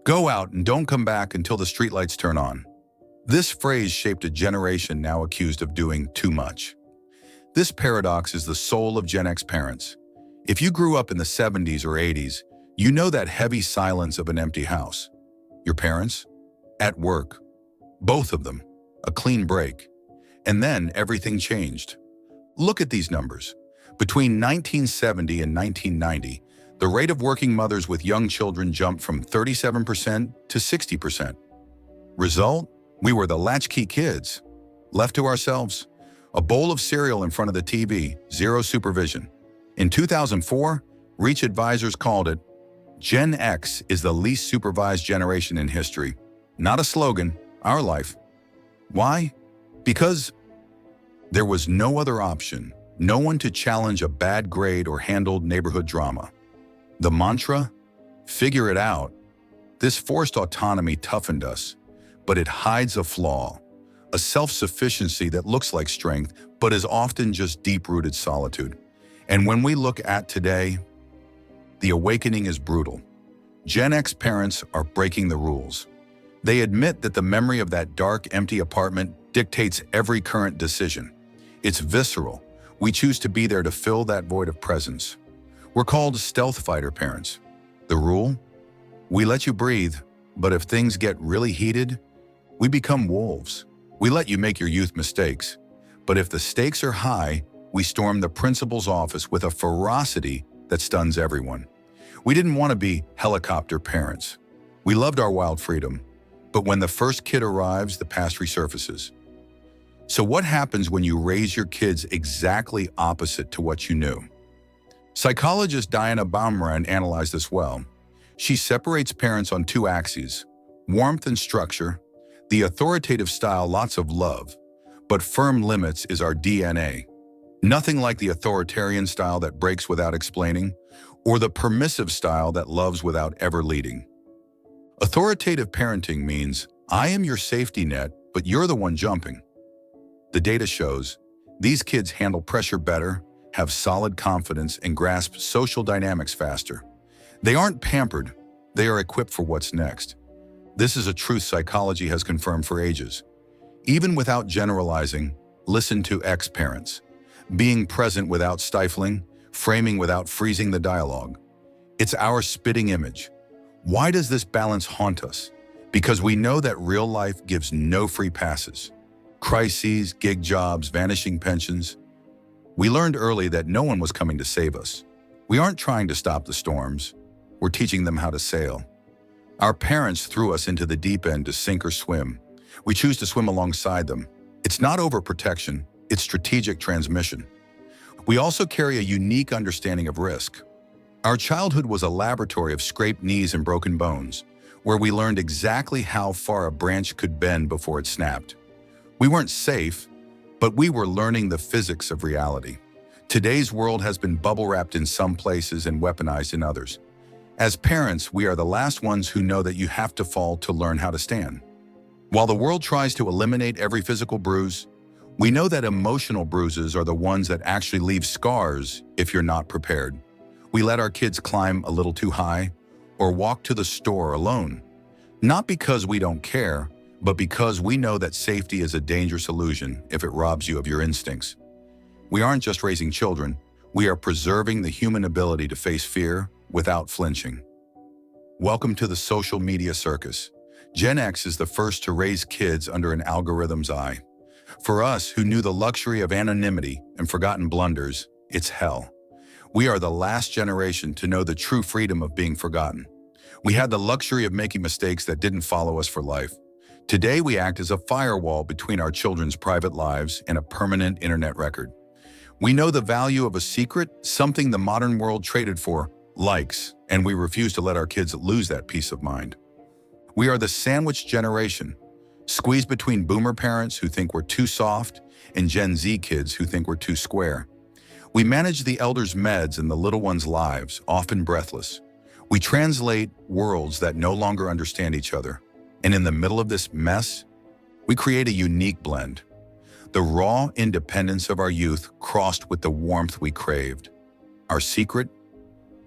Go out and don't come back until the streetlights turn on. This phrase shaped a generation now accused of doing too much. This paradox is the soul of Gen X parents. If you grew up in the 70s or 80s, you know that heavy silence of an empty house. Your parents? At work. Both of them. A clean break. And then everything changed. Look at these numbers. Between 1970 and 1990, the rate of working mothers with young children jumped from 37% to 60%. Result? We were the Latchkey Kids. Left to ourselves, a bowl of cereal in front of the TV, zero supervision. In 2004, Reach Advisors called it, Gen X is the least supervised generation in history. Not a slogan, our life. Why? Because there was no other option, no one to challenge a bad grade or handle neighborhood drama. The mantra? Figure it out. This forced autonomy toughened us, but it hides a flaw, a self-sufficiency that looks like strength, but is often just deep-rooted solitude. And when we look at today, the awakening is brutal. Gen X parents are breaking the rules. They admit that the memory of that dark, empty apartment dictates every current decision. It's visceral. We choose to be there to fill that void of presence. We're called stealth fighter parents. The rule? We let you breathe, but if things get really heated, we become wolves. We let you make your youth mistakes, but if the stakes are high, we storm the principal's office with a ferocity that stuns everyone. We didn't want to be helicopter parents. We loved our wild freedom, but when the first kid arrives, the past resurfaces. So what happens when you raise your kids exactly opposite to what you knew? Psychologist Diana Baumrind analyzed this well. She separates parents on two axes, warmth and structure. The authoritative style, lots of love, but firm limits is our DNA. Nothing like the authoritarian style that breaks without explaining, or the permissive style that loves without ever leading. Authoritative parenting means, I am your safety net, but you're the one jumping. The data shows these kids handle pressure better, have solid confidence, and grasp social dynamics faster. They aren't pampered, they are equipped for what's next. This is a truth psychology has confirmed for ages. Even without generalizing, listen to ex-parents. Being present without stifling, framing without freezing the dialogue. It's our spitting image. Why does this balance haunt us? Because we know that real life gives no free passes. Crises, gig jobs, vanishing pensions. We learned early that no one was coming to save us. We aren't trying to stop the storms. We're teaching them how to sail. Our parents threw us into the deep end to sink or swim. We choose to swim alongside them. It's not overprotection, it's strategic transmission. We also carry a unique understanding of risk. Our childhood was a laboratory of scraped knees and broken bones, where we learned exactly how far a branch could bend before it snapped. We weren't safe, but we were learning the physics of reality. Today's world has been bubble-wrapped in some places and weaponized in others. As parents, we are the last ones who know that you have to fall to learn how to stand. While the world tries to eliminate every physical bruise, we know that emotional bruises are the ones that actually leave scars if you're not prepared. We let our kids climb a little too high or walk to the store alone, not because we don't care, but because we know that safety is a dangerous illusion if it robs you of your instincts. We aren't just raising children, we are preserving the human ability to face fear without flinching. Welcome to the social media circus. Gen X is the first to raise kids under an algorithm's eye. For us, who knew the luxury of anonymity and forgotten blunders, it's hell. We are the last generation to know the true freedom of being forgotten. We had the luxury of making mistakes that didn't follow us for life. Today, we act as a firewall between our children's private lives and a permanent internet record. We know the value of a secret, something the modern world traded for likes, and we refuse to let our kids lose that peace of mind. We are the sandwich generation, squeezed between boomer parents who think we're too soft and Gen Z kids who think we're too square. We manage the elders' meds and the little ones' lives, often breathless. We translate worlds that no longer understand each other. And in the middle of this mess, we create a unique blend. The raw independence of our youth crossed with the warmth we craved. Our secret?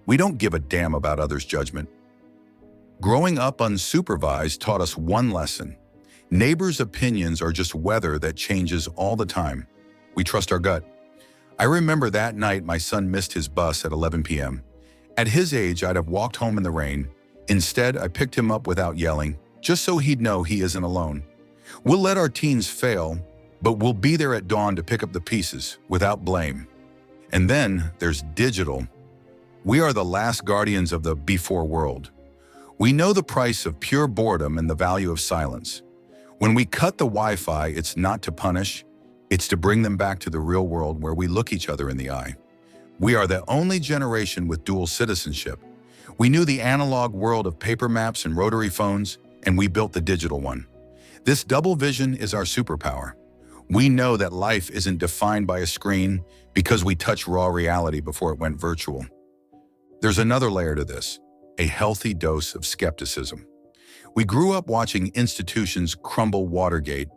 We don't give a damn about others' judgment. Growing up unsupervised taught us one lesson. Neighbors' opinions are just weather that changes all the time. We trust our gut. I remember that night my son missed his bus at 11 p.m. At his age, I'd have walked home in the rain. Instead, I picked him up without yelling, just so he'd know he isn't alone. We'll let our teens fail, but we'll be there at dawn to pick up the pieces, without blame. And then there's digital. We are the last guardians of the before world. We know the price of pure boredom and the value of silence. When we cut the Wi-Fi, it's not to punish, it's to bring them back to the real world where we look each other in the eye. We are the only generation with dual citizenship. We knew the analog world of paper maps and rotary phones, and we built the digital one. This double vision is our superpower. We know that life isn't defined by a screen because we touched raw reality before it went virtual. There's another layer to this, a healthy dose of skepticism. We grew up watching institutions crumble: Watergate,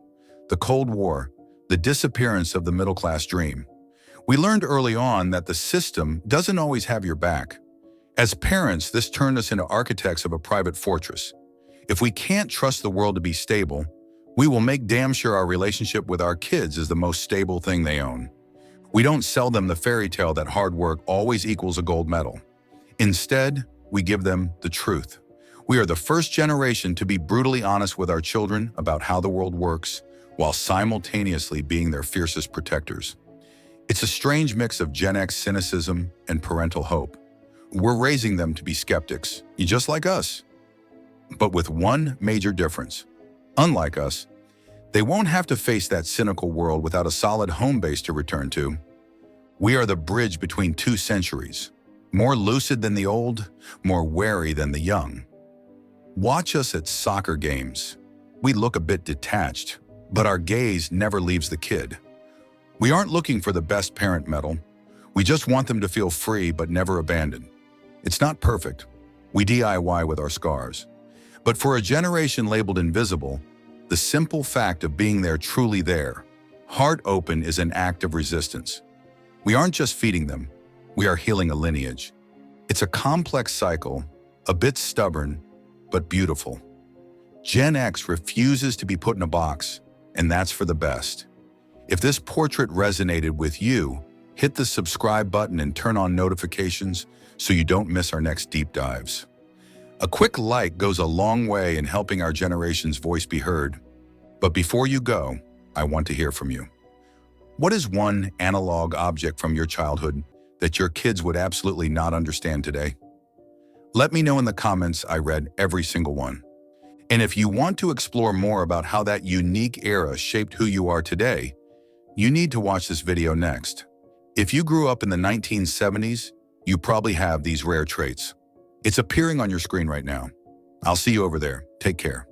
the Cold War, the disappearance of the middle-class dream. We learned early on that the system doesn't always have your back. As parents, this turned us into architects of a private fortress. If we can't trust the world to be stable, we will make damn sure our relationship with our kids is the most stable thing they own. We don't sell them the fairy tale that hard work always equals a gold medal. Instead, we give them the truth. We are the first generation to be brutally honest with our children about how the world works, while simultaneously being their fiercest protectors. It's a strange mix of Gen X cynicism and parental hope. We're raising them to be skeptics, just like us, but with one major difference. Unlike us, they won't have to face that cynical world without a solid home base to return to. We are the bridge between two centuries, more lucid than the old, more wary than the young. Watch us at soccer games. We look a bit detached, but our gaze never leaves the kid. We aren't looking for the best parent medal. We just want them to feel free but never abandoned. It's not perfect. We DIY with our scars. But for a generation labeled invisible, the simple fact of being there, truly there, heart open, is an act of resistance. We aren't just feeding them, we are healing a lineage. It's a complex cycle, a bit stubborn, but beautiful. Gen X refuses to be put in a box, and that's for the best. If this portrait resonated with you, hit the subscribe button and turn on notifications so you don't miss our next deep dives. A quick like goes a long way in helping our generation's voice be heard. But before you go, I want to hear from you. What is one analog object from your childhood that your kids would absolutely not understand today? Let me know in the comments. I read every single one. And if you want to explore more about how that unique era shaped who you are today, you need to watch this video next. If you grew up in the 1970s, you probably have these rare traits. It's appearing on your screen right now. I'll see you over there. Take care.